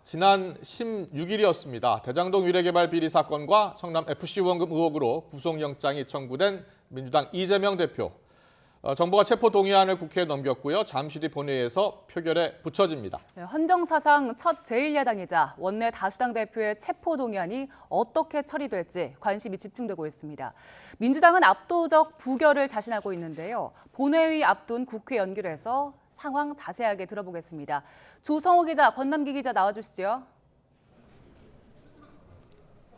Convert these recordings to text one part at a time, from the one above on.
지난 16일이었습니다. 대장동 위례개발 비리 사건과 성남 FC 후원금 의혹으로 구속영장이 청구된 민주당 이재명 대표. 정부가 체포 동의안을 국회에 넘겼고요. 잠시 뒤 본회의에서 표결에 붙여집니다. 헌정사상 첫 제1야당이자 원내 다수당 대표의 체포 동의안이 어떻게 처리될지 관심이 집중되고 있습니다. 민주당은 압도적 부결을 자신하고 있는데요. 본회의 앞둔 국회 연기를 해서 상황 자세하게 들어보겠습니다. 조성호 기자, 권남기 기자 나와주시죠.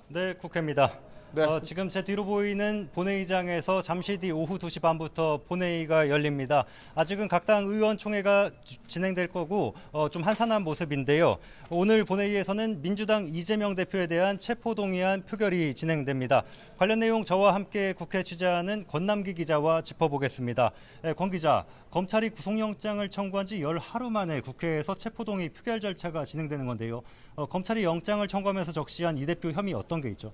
네, 국회입니다. 네. 지금 제 뒤로 보이는 본회의장에서 잠시 뒤 오후 2시 반부터 본회의가 열립니다. 아직은 각 당 의원총회가 진행될 거고 좀 한산한 모습인데요. 오늘 본회의에서는 민주당 이재명 대표에 대한 체포동의안 표결이 진행됩니다. 관련 내용 저와 함께 국회 취재하는 권남기 기자와 짚어보겠습니다. 권 기자, 검찰이 구속영장을 청구한 지 열 하루 만에 국회에서 체포동의 표결 절차가 진행되는 건데요. 검찰이 영장을 청구하면서 적시한 이 대표 혐의 어떤 게 있죠?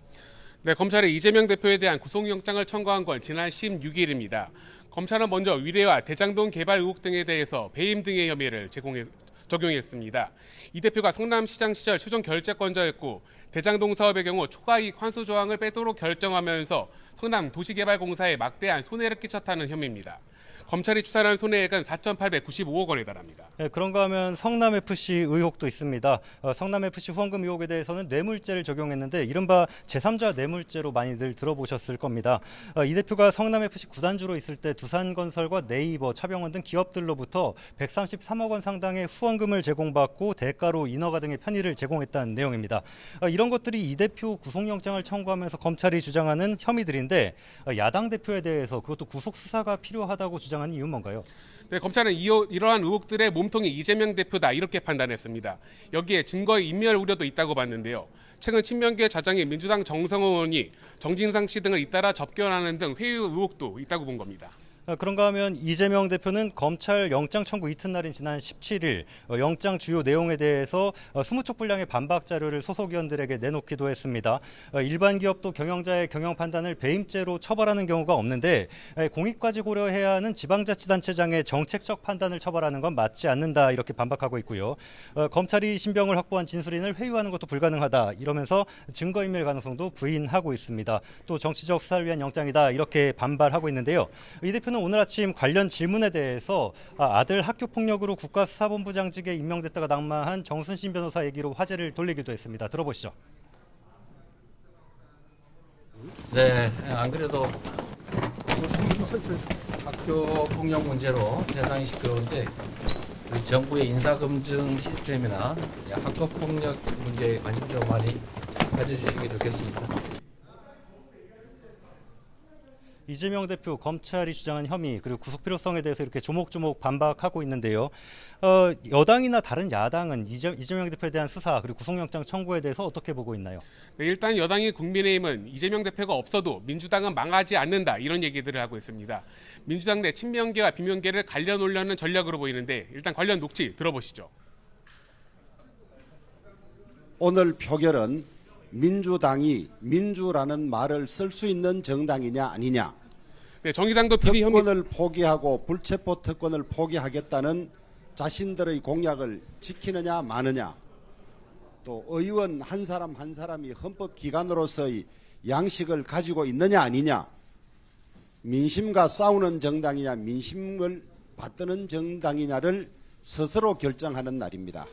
네, 검찰이 이재명 대표에 대한 구속영장을 청구한 건 지난 16일입니다. 검찰은 먼저 위례와 대장동 개발 의혹 등에 대해서 배임 등의 혐의를 적용했습니다. 이 대표가 성남시장 시절 최종 결재권자였고 대장동 사업의 경우 초과이익 환수 조항을 빼도록 결정하면서 성남도시개발공사에 막대한 손해를 끼쳤다는 혐의입니다. 검찰이 추산한 손해액은 4,895억 원에 달합니다. 네, 그런가 하면 성남FC 의혹도 있습니다. 성남FC 후원금 의혹에 대해서는 뇌물죄를 적용했는데 이른바 제3자 뇌물죄로 많이들 들어보셨을 겁니다. 이 대표가 성남FC 구단주로 있을 때 두산건설과 네이버, 차병원 등 기업들로부터 133억 원 상당의 후원금을 제공받고 대가로 인허가 등의 편의를 제공했다는 내용입니다. 이런 것들이 이 대표 구속영장을 청구하면서 검찰이 주장하는 혐의들인데 야당 대표에 대해서 그것도 구속수사가 필요하다고 주장하는 이유는 뭔가요? 네, 검찰은 이러한 의혹들의 몸통이 이재명 대표다 이렇게 판단했습니다. 여기에 증거의 인멸 우려도 있다고 봤는데요. 최근 친명계 좌장인 민주당 정성호 의원이 정진상 씨 등을 잇따라 접견하는 등 회유 의혹도 있다고 본 겁니다. 그런가 하면 이재명 대표는 검찰 영장 청구 이튿날인 지난 17일 영장 주요 내용에 대해서 20쪽 분량의 반박 자료를 소속위원들에게 내놓기도 했습니다. 일반 기업도 경영자의 경영 판단을 배임죄로 처벌하는 경우가 없는데 공익까지 고려해야 하는 지방자치단체장의 정책적 판단을 처벌하는 건 맞지 않는다 이렇게 반박하고 있고요. 검찰이 신병을 확보한 진술인을 회유하는 것도 불가능하다 이러면서 증거인멸 가능성도 부인하고 있습니다. 또 정치적 수사를 위한 영장이다 이렇게 반발하고 있는데요. 이 대표는 오늘 아침 관련 질문에 대해서 아들 학교폭력으로 국가수사본부장직에 임명됐다가 낙마한 정순신 변호사 얘기로 화제를 돌리기도 했습니다. 들어보시죠. 네, 안 그래도 학교 폭력 문제로 세상이 시끄러운데 우리 정부의 인사검증 시스템이나 학교 폭력 문제에 관심 좀 많이 가져주시기 좋겠습니다. 이재명 대표 검찰이 주장한 혐의 그리고 구속 필요성에 대해서 이렇게 조목조목 반박하고 있는데요. 여당이나 다른 야당은 이재명 대표에 대한 수사 그리고 구속영장 청구에 대해서 어떻게 보고 있나요? 네, 일단 여당인 국민의힘은 이재명 대표가 없어도 민주당은 망하지 않는다 이런 얘기들을 하고 있습니다. 민주당 내 친명계와 비명계를 갈려놓으려는 전략으로 보이는데 일단 관련 녹취 들어보시죠. 오늘 표결은 민주당이 민주라는 말을 쓸 수 있는 정당이냐 아니냐. 네, 정의당도 비리 혐의 특권을 포기하고 불체포 특권을 포기하겠다는 자신들의 공약을 지키느냐 마느냐. 또 의원 한 사람 한 사람이 헌법기관으로서의 양식을 가지고 있느냐 아니냐. 민심과 싸우는 정당이냐 민심을 받드는 정당이냐를 스스로 결정하는 날입니다.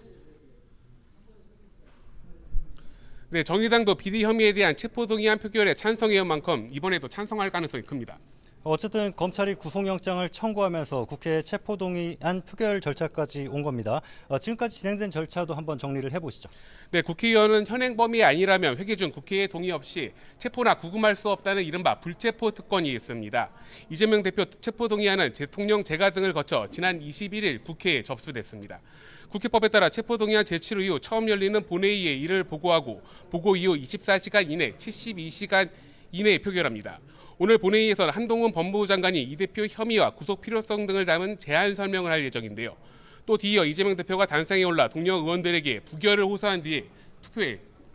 네, 정의당도 비리 혐의에 대한 체포동의안 표결에 찬성해온 만큼 이번에도 찬성할 가능성이 큽니다. 어쨌든 검찰이 구속영장을 청구하면서 국회 체포동의안 표결 절차까지 온 겁니다. 지금까지 진행된 절차도 한번 정리를 해보시죠. 네, 국회의원은 현행 범위 아니라면 회기 중 국회의 동의 없이 체포나 구금할 수 없다는 이른바 불체포 특권이 있습니다. 이재명 대표 체포동의안은 대통령 재가 등을 거쳐 지난 21일 국회에 접수됐습니다. 국회법에 따라 체포동의안 제출 이후 처음 열리는 본회의에 이를 보고하고 보고 이후 24시간 이내 72시간 이내에 표결합니다. 오늘 본회의에서는 한동훈 법무부 장관이 이 대표 혐의와 구속 필요성 등을 담은 제안 설명을 할 예정인데요. 또 뒤이어 이재명 대표가 단상에 올라 동료 의원들에게 부결을 호소한 뒤에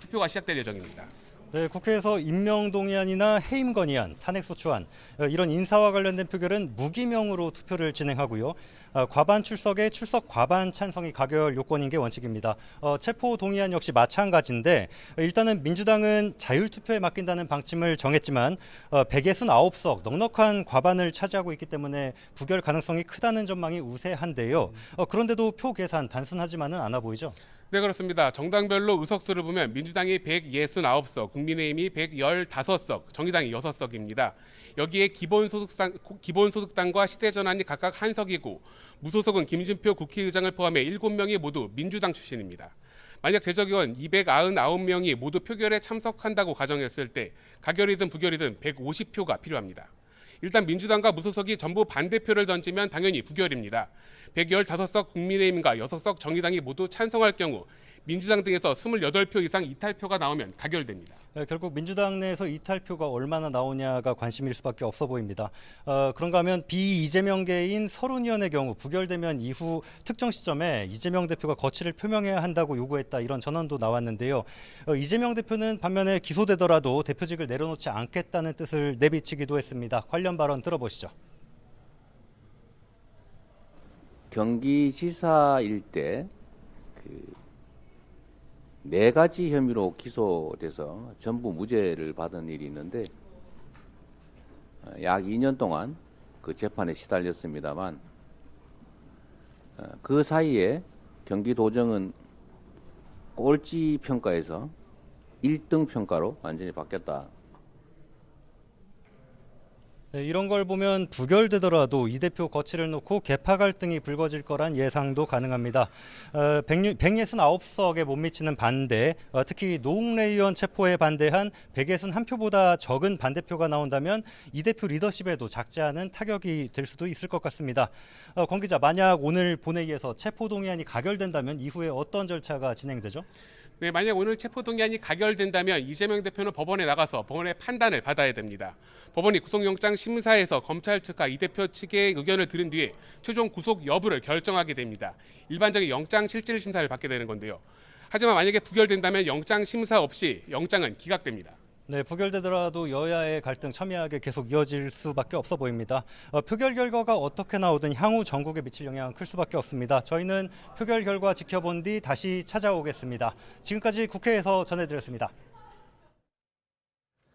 투표가 시작될 예정입니다. 네, 국회에서 임명동의안이나 해임건의안, 탄핵소추안 이런 인사와 관련된 표결은 무기명으로 투표를 진행하고요. 과반 출석에 출석 과반 찬성이 가결 요건인 게 원칙입니다. 체포동의안 역시 마찬가지인데 일단은 민주당은 자율투표에 맡긴다는 방침을 정했지만 169석 넉넉한 과반을 차지하고 있기 때문에 부결 가능성이 크다는 전망이 우세한데요. 그런데도 표 계산 단순하지만은 않아 보이죠? 네, 그렇습니다. 정당별로 의석수를 보면 민주당이 169석, 국민의힘이 115석, 정의당이 6석입니다. 여기에 기본소득당과 시대전환이 각각 1석이고 무소속은 김진표 국회의장을 포함해 7명이 모두 민주당 출신입니다. 만약 재적의원 299명이 모두 표결에 참석한다고 가정했을 때 가결이든 부결이든 150표가 필요합니다. 일단 민주당과 무소속이 전부 반대표를 던지면 당연히 부결입니다. 115석 국민의힘과 6석 정의당이 모두 찬성할 경우 민주당 등에서 28표 이상 이탈표가 나오면 가결됩니다. 결국 민주당 내에서 이탈표가 얼마나 나오냐가 관심일 수밖에 없어 보입니다. 그런가 하면 비이재명계인 서른 의원의 경우 부결되면 이후 특정 시점에 이재명 대표가 거취를 표명해야 한다고 요구했다 이런 전언도 나왔는데요. 이재명 대표는 반면에 기소되더라도 대표직을 내려놓지 않겠다는 뜻을 내비치기도 했습니다. 관련 발언 들어보시죠. 경기지사일 때 4가지 혐의로 기소돼서 전부 무죄를 받은 일이 있는데 약 2년 동안 그 재판에 시달렸습니다만 그 사이에 경기도정은 꼴찌 평가에서 1등 평가로 완전히 바뀌었다. 네, 이런 걸 보면 부결되더라도 이 대표 거취를 놓고 계파 갈등이 불거질 거란 예상도 가능합니다. 169석에 못 미치는 반대, 특히 노웅래 의원 체포에 반대한 161표보다 적은 반대표가 나온다면 이 대표 리더십에도 작지 않은 타격이 될 수도 있을 것 같습니다. 권 기자, 만약 오늘 본회의에서 체포동의안이 가결된다면 이후에 어떤 절차가 진행되죠? 네, 만약 오늘 체포동의안이 가결된다면 이재명 대표는 법원에 나가서 법원의 판단을 받아야 됩니다. 법원이 구속영장 심사에서 검찰 측과 이 대표 측의 의견을 들은 뒤에 최종 구속 여부를 결정하게 됩니다. 일반적인 영장 실질 심사를 받게 되는 건데요. 하지만 만약에 부결된다면 영장 심사 없이 영장은 기각됩니다. 네, 부결되더라도 여야의 갈등 첨예하게 계속 이어질 수밖에 없어 보입니다. 표결 결과가 어떻게 나오든 향후 전국에 미칠 영향은 클 수밖에 없습니다. 저희는 표결 결과 지켜본 뒤 다시 찾아오겠습니다. 지금까지 국회에서 전해드렸습니다.